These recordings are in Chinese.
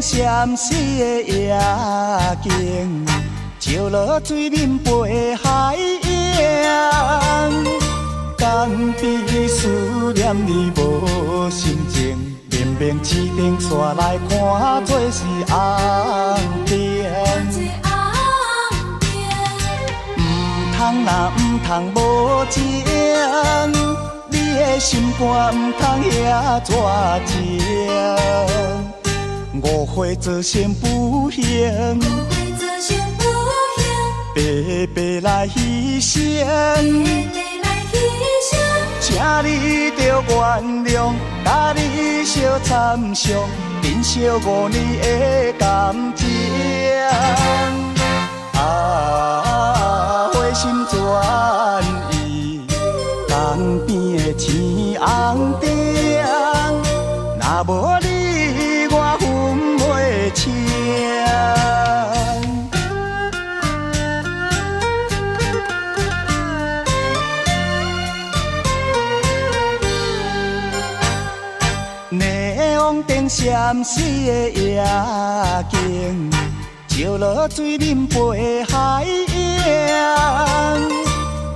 闪烁的夜景，照落水面陪海洋。江边思念你无心情，明明市顶煞来看做是红灯。通若唔通无情，你的心肝唔通遐绝情。误会做成不幸，白白来牺牲。请你着原谅，甲你相参详，珍惜5年的感情。花心转意，江边的青红灯，若无你我分袂清。霓虹灯闪烁的夜景，照落水面陪海洋。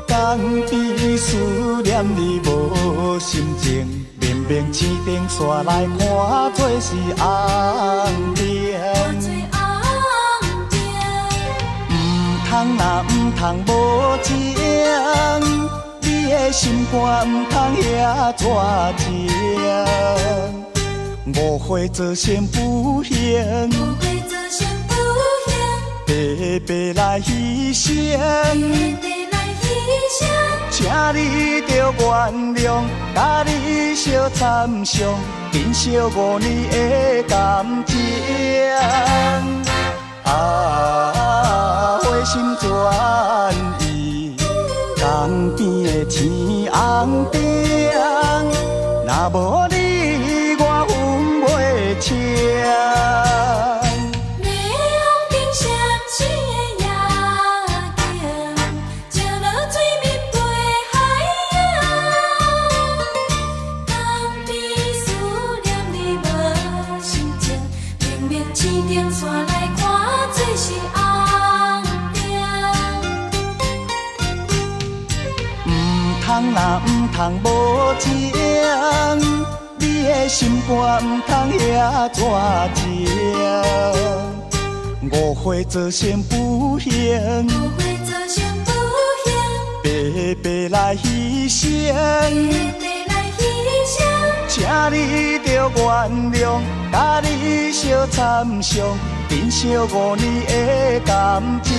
江边思念你无心情，明明市顶煞来看做是红灯。通若唔通无情，你的心肝唔通遐绝情。误会做成不幸，白白来牺牲。请你着原谅，甲你相参详，珍惜5年的感情。花心转意，江边的青红灯，若无你我分袂清。通若唔通无情，你的心肝唔通遐绝情。误会做成不幸，白白来牺牲。请你着原谅，甲你相参详，珍惜5年的感情。